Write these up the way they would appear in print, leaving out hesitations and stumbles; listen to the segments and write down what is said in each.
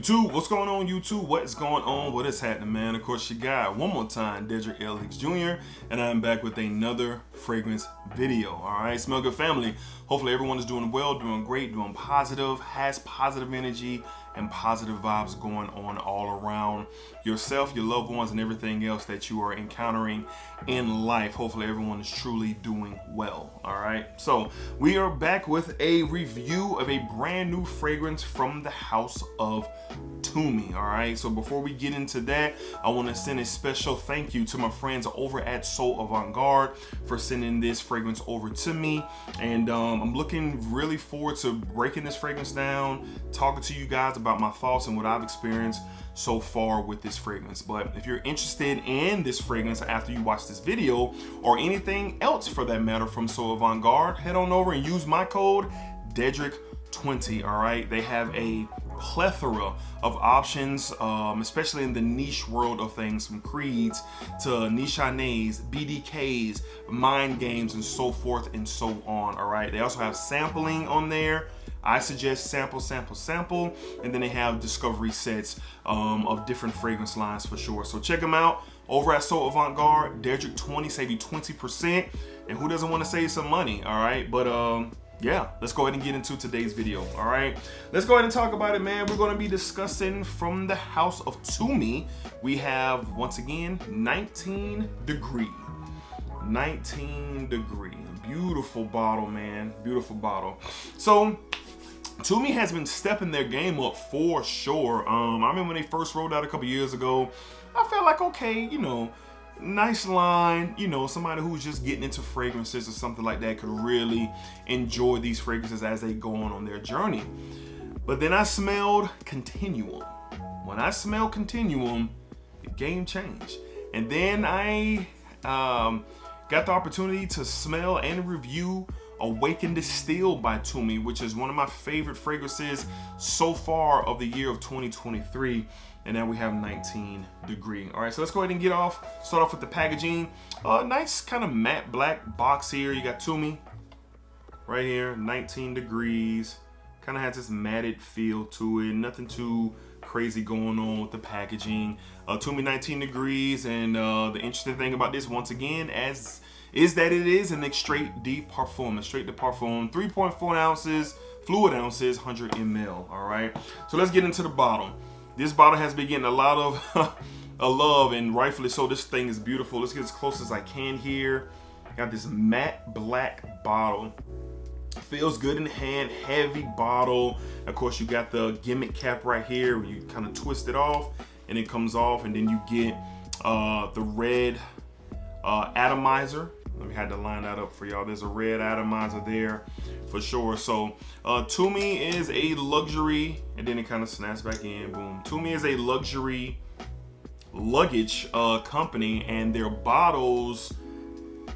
YouTube, what's going on, YouTube? What is going on? What is happening, man? Of course, your guy, one more time, DEDRICKHICKSJR, and I'm back with another fragrance video. All right, Smell Good family. Hopefully, everyone is doing well, doing great, doing positive, has positive energy and positive vibes going on all around yourself, your loved ones, and everything else that you are encountering in life. Hopefully, everyone is truly doing well. All right, so we are back with a review of a brand new fragrance from the house of Tumi. All right, so before we get into that, I want to send a special thank you to my friends over at Avant Garde for sending this fragrance over to me, and I'm looking really forward to breaking this fragrance down, talking to you guys about my thoughts and what I've experienced so far with this fragrance. But if you're interested in this fragrance after you watch this video, or anything else for that matter from Avant Garde, head on over and use my code DEDRICK20. All right, they have a plethora of options, especially in the niche world of things, from creeds to Nishanes, BDKs, mind games, and so forth and so on. All right, they also have sampling on there. I suggest sample, and then they have discovery sets of different fragrance lines for sure. So check them out over at Avant Garde. DEDRICK20, save you 20%, and who doesn't want to save some money? All right, but yeah, let's go ahead and get into today's video. All right, let's go ahead and talk about it, man. We're going to be discussing from the house of Tumi. We have, once again, 19 Degree. 19 Degree. Beautiful bottle, man. Beautiful bottle. So Tumi has been stepping their game up for sure. I remember when they first rolled out a couple years ago, I felt like, okay, you know, nice line, you know, somebody who's just getting into fragrances or something like that could really enjoy these fragrances as they go on their journey. But then I smelled Continuum. When I smelled Continuum, the game changed. And then I got the opportunity to smell and review Awaken Distilled by Tumi, which is one of my favorite fragrances so far of the year of 2023. And now we have 19 Degree. All right, so let's go ahead and start off with the packaging. Nice kind of matte black box here. You got Tumi right here, 19 degrees. Kind of has this matted feel to it. Nothing too crazy going on with the packaging. Tumi 19 degrees, and the interesting thing about this, once again, is that it is an straight de parfum, 3.4 ounces, fluid ounces, 100 ml. All right, so let's get into the bottle. This bottle has been getting a lot of love, and rightfully so. This thing is beautiful. Let's get as close as I can here. Got this matte black bottle. Feels good in the hand, heavy bottle. Of course, you got the gimmick cap right here where you kind of twist it off and it comes off, and then you get the red atomizer. Let me have to line that up for y'all. There's a red atomizer there for sure. So Tumi is a luxury, and then it kind of snaps back in, boom. Tumi is a luxury luggage company, and their bottles,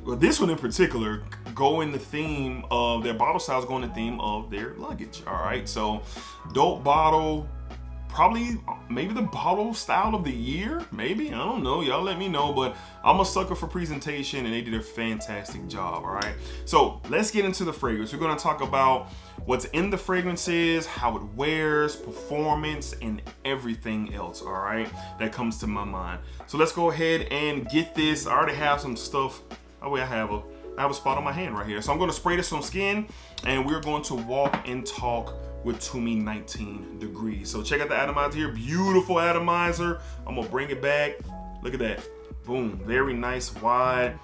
well, this one in particular, go in the theme of their bottle styles, go in the theme of their luggage. All right, so dope bottle. Probably maybe the bottle style of the year, maybe, I don't know, y'all let me know. But I'm a sucker for presentation, and they did a fantastic job. All right, so let's get into the fragrance. We're going to talk about what's in the fragrances, how it wears, performance, and everything else, all right, that comes to my mind. So let's go ahead and get this. I already have some stuff. Oh wait, I have a spot on my hand right here. So I'm going to spray this on skin, and we're going to walk and talk with Tumi 19 degrees. So check out the atomizer here. Beautiful atomizer. I'm gonna bring it back. Look at that. Boom. Very nice, wide.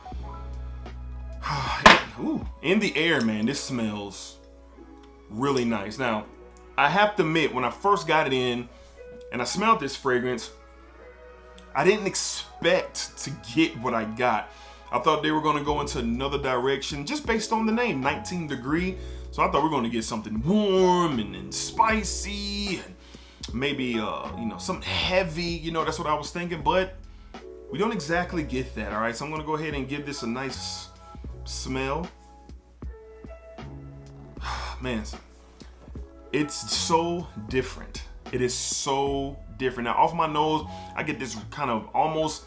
Ooh, in the air, man, this smells really nice. Now, I have to admit, when I first got it in and I smelled this fragrance, I didn't expect to get what I got. I thought they were gonna go into another direction just based on the name, 19 Degree. So I thought we were going to get something warm and spicy, and maybe you know, something heavy. You know, that's what I was thinking, but we don't exactly get that. All right, so I'm going to go ahead and give this a nice smell. Man, it's so different. It is so different. Now, off my nose, I get this kind of almost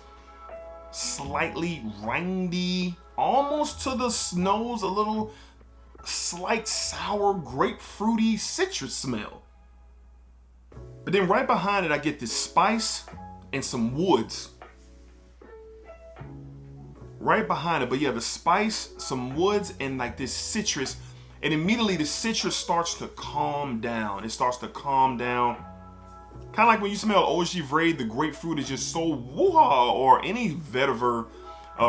slightly rindy, almost to the nose, a little slight sour grapefruity citrus smell. But then right behind it, I get this spice and some woods. Right behind it, but yeah, the spice, some woods, and like this citrus. And immediately the citrus starts to calm down. It starts to calm down. Kind of like when you smell Eau de Givray, the grapefruit is just so woo-ha, or any vetiver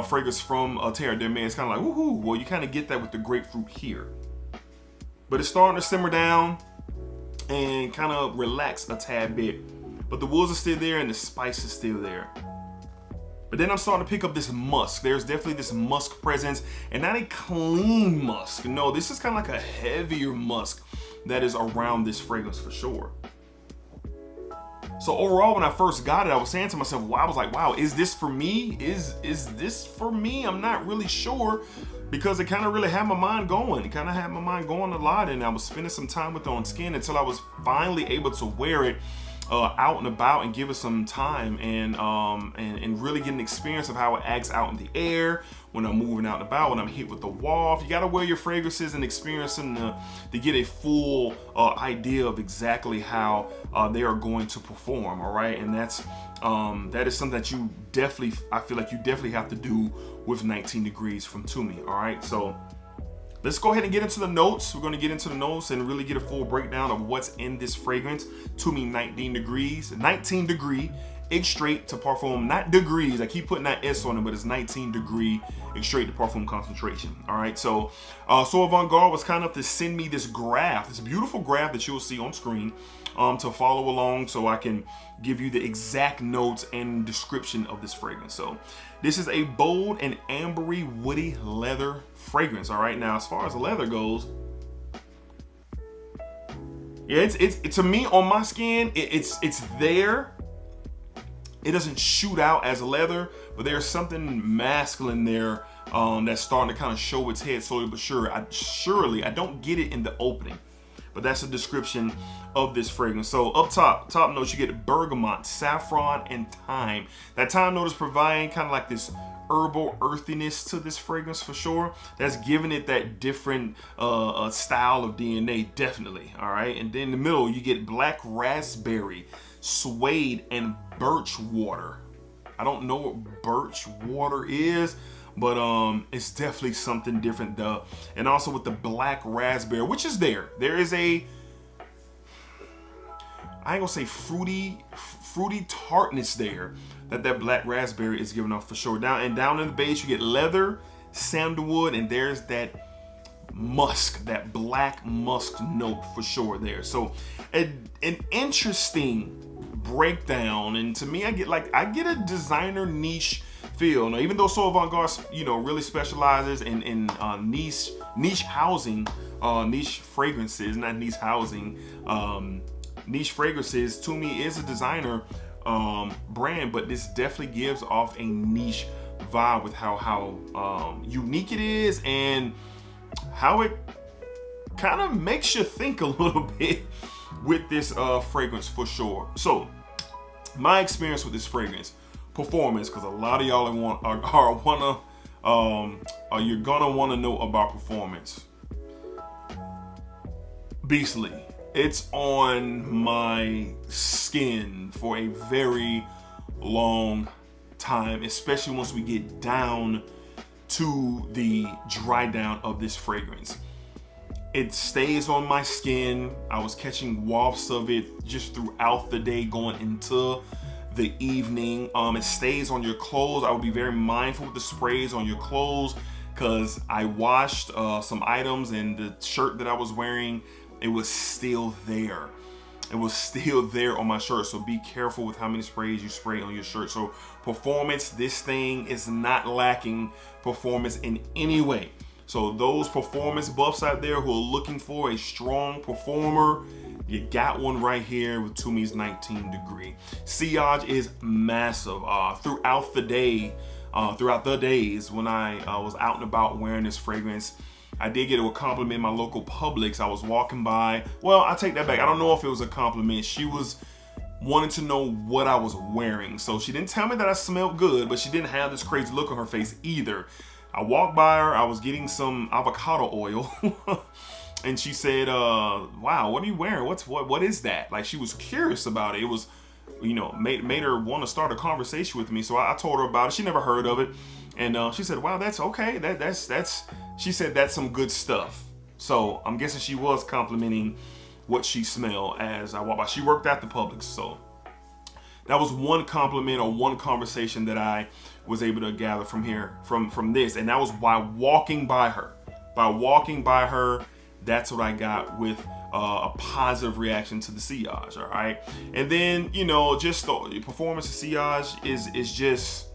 fragrance from Terre de Mer. It's kind of like woohoo. Well, you kind of get that with the grapefruit here. But it's starting to simmer down and kind of relax a tad bit. But the woods are still there and the spice is still there. But then I'm starting to pick up this musk. There's definitely this musk presence, and not a clean musk. No, this is kind of like a heavier musk that is around this fragrance for sure. So overall, when I first got it, I was saying to myself, wow, I was like, wow, is this for me? Is this for me? I'm not really sure, because it kind of really had my mind going. It kind of had my mind going a lot, and I was spending some time with it on skin until I was finally able to wear it out and about and give it some time and really get an experience of how it acts out in the air when I'm moving out and about, when I'm hit with the wall. You gotta wear your fragrances and experience them to get a full idea of exactly how they are going to perform. All right, and that is something that you definitely, I feel like you definitely have to do with 19 Degrees from Tumi. All right, so let's go ahead and get into the notes. We're going to get into the notes and really get a full breakdown of what's in this fragrance. Tumi 19 Degrees, 19 degree extrait de parfum, not degrees. I keep putting that S on it, but it's 19 degree extrait de parfum concentration. All right, so Avant Garde was kind enough to send me this graph, this beautiful graph that you'll see on screen, to follow along so I can give you the exact notes and description of this fragrance. So this is a bold and ambery woody leather fragrance. All right, now as far as the leather goes, yeah, it's to me on my skin, it's there. It doesn't shoot out as leather, but there's something masculine there that's starting to kind of show its head slowly but surely. I don't get it in the opening, but that's a description of this fragrance. So up top notes, you get bergamot, saffron, and thyme. That thyme note is providing kind of like this herbal earthiness to this fragrance for sure. That's giving it that different style of DNA, definitely. All right, and then in the middle you get black raspberry, suede, and birch water. I don't know what birch water is, but it's definitely something different though. And also with the black raspberry, which is there is a, I ain't gonna say fruity tartness there that black raspberry is giving off for sure. Down in the base you get leather, sandalwood, and there's that musk, that black musk note for sure there. So an interesting breakdown, and to me I get a designer niche feel. Now, even though Avant Garde, really specializes in niche housing, niche fragrances, not niche housing, niche fragrances, Tumi is a designer brand, but this definitely gives off a niche vibe with how unique it is and how it kind of makes you think a little bit with this fragrance for sure. So my experience with this fragrance, performance, because a lot of y'all you're gonna want to know about performance. Beastly. It's on my skin for a very long time, especially once we get down to the dry down of this fragrance. It stays on my skin. I was catching wafts of it just throughout the day going into the evening. It stays on your clothes. I would be very mindful with the sprays on your clothes because I washed some items, and the shirt that I was wearing, it was still there. It was still there on my shirt. So be careful with how many sprays you spray on your shirt. So performance, this thing is not lacking performance in any way. So those performance buffs out there who are looking for a strong performer, you got one right here with Tumi's 19 Degree. Sillage is massive. Throughout the days when I was out and about wearing this fragrance, I did get a compliment in my local Publix. I was walking by. Well, I take that back. I don't know if it was a compliment. She was wanting to know what I was wearing. So she didn't tell me that I smelled good, but she didn't have this crazy look on her face either. I walked by her. I was getting some avocado oil. and she said, wow, what are you wearing? What is that? Like, she was curious about it. It was, you know, made her want to start a conversation with me. So I told her about it. She never heard of it. And she said, wow, that's okay. She said, that's some good stuff. So I'm guessing she was complimenting what she smelled as I walked by. She worked at the Publix. So that was one compliment or one conversation that I was able to gather from this. And that was by walking by her. By walking by her, that's what I got with a positive reaction to the sillage, all right? And then, you know, just the performance of sillage is just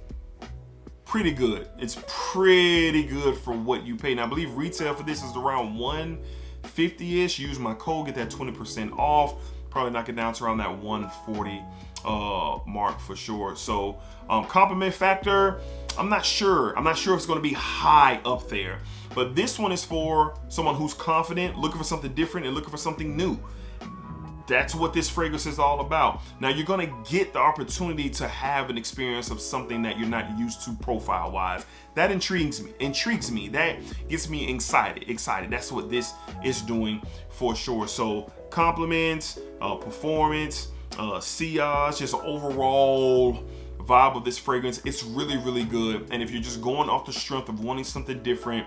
pretty good. It's pretty good for what you pay. Now, I believe retail for this is around $150-ish. Use my code, get that 20% off. Probably knock it down to around that 140 mark for sure. So compliment factor, I'm not sure if it's going to be high up there, but this one is for someone who's confident, looking for something different and looking for something new. That's what this fragrance is all about. Now, you're going to get the opportunity to have an experience of something that you're not used to profile wise. That intrigues me. That gets me excited. That's what this is doing for sure. So compliments, performance, sillage, just overall vibe of this fragrance. It's really, really good. And if you're just going off the strength of wanting something different,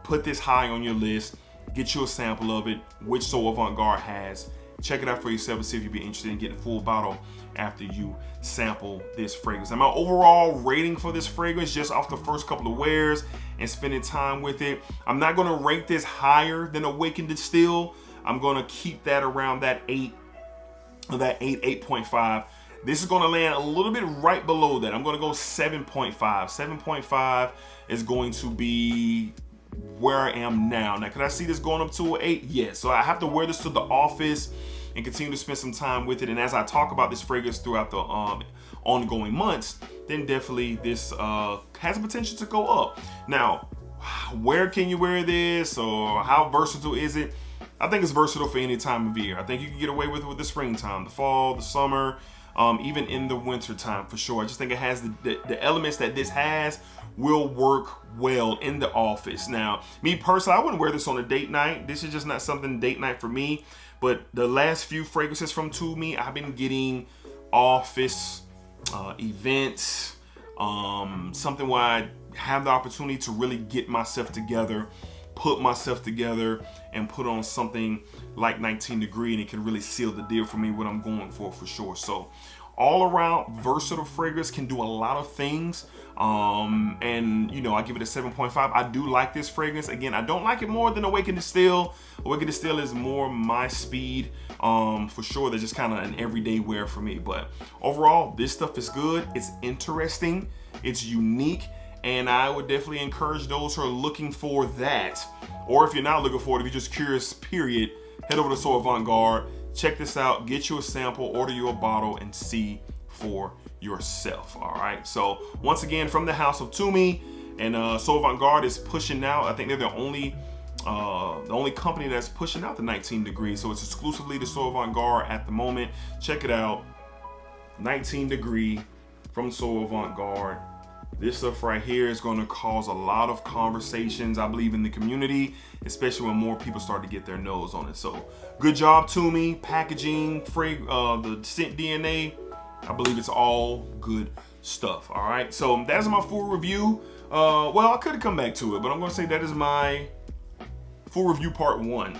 put this high on your list. Get you a sample of it, which So Avant Garde has. Check it out for yourself and see if you'd be interested in getting a full bottle after you sample this fragrance. Now, my overall rating for this fragrance, just off the first couple of wears and spending time with it, I'm not going to rate this higher than Awakened Distill. I'm going to keep that around that 8.5. This is going to land a little bit right below that. I'm going to go 7.5. 7.5 is going to be where I am now. Now, can I see this going up to an 8? Yes. So I have to wear this to the office and continue to spend some time with it. And as I talk about this fragrance throughout the ongoing months, then definitely this has the potential to go up. Now, where can you wear this, or how versatile is it? I think it's versatile for any time of year. I think you can get away with it with the springtime, the fall, the summer, even in the winter time for sure. I just think it has the elements that this has will work well in the office. Now, me personally, I wouldn't wear this on a date night. This is just not something date night for me. But the last few fragrances from Tumi, I've been getting office events, something where I have the opportunity to really get myself together, put myself together, and put on something like 19 Degree, and it can really seal the deal for me, what I'm going for sure. So all around versatile fragrance, can do a lot of things. And you know, I give it a 7.5. I do like this fragrance. Again, I don't like it more than Awakened Distill. Awakened Distill is more my speed, for sure. They're just kind of an everyday wear for me. But overall, this stuff is good. It's interesting. It's unique. And I would definitely encourage those who are looking for that. Or if you're not looking for it, if you're just curious, period, head over to So Avant Garde. Check this out. Get you a sample, order you a bottle, and see for yourself. All right. So once again, from the house of Tumi, and So Avant Garde is pushing out. I think they're the only company that's pushing out the 19 Degrees. So it's exclusively to So Avant Garde at the moment. Check it out. 19 Degree from So Avant Garde. This stuff right here is going to cause a lot of conversations, I believe, in the community, especially when more people start to get their nose on it. So good job, Tumi. Packaging, the scent DNA, I believe it's all good stuff. All right, so that's my full review. Well, I could have come back to it, but I'm going to say that is my full review part 1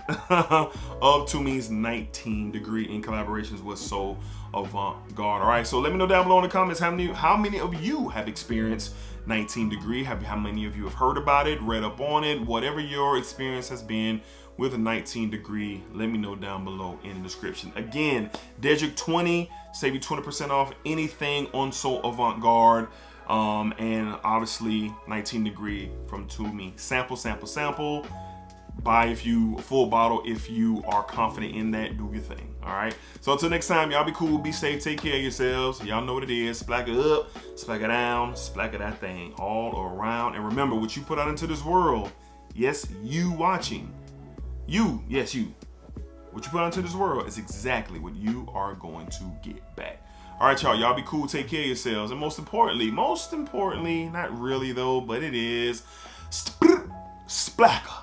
of Tumi's 19 Degree in collaborations with So Avant Garde. All right, so let me know down below in the comments how many of you have experienced 19 Degree. How many of you have heard about it, read up on it, whatever your experience has been with a 19 Degree. Let me know down below in the description. Again, DEDRICK 20, save you 20% off anything on So Avant Garde. And obviously 19 Degree from Tumi. Sample. Buy a full bottle if you are confident in that. Do your thing. All right. So until next time, y'all be cool, be safe, take care of yourselves. Y'all know what it is. Splack it up, splack it down, splack it that thing all around. And remember, what you put out into this world, yes, you watching, you, yes, you. What you put out into this world is exactly what you are going to get back. All right, y'all. Y'all be cool, take care of yourselves, and most importantly, not really though, but it is, splacker.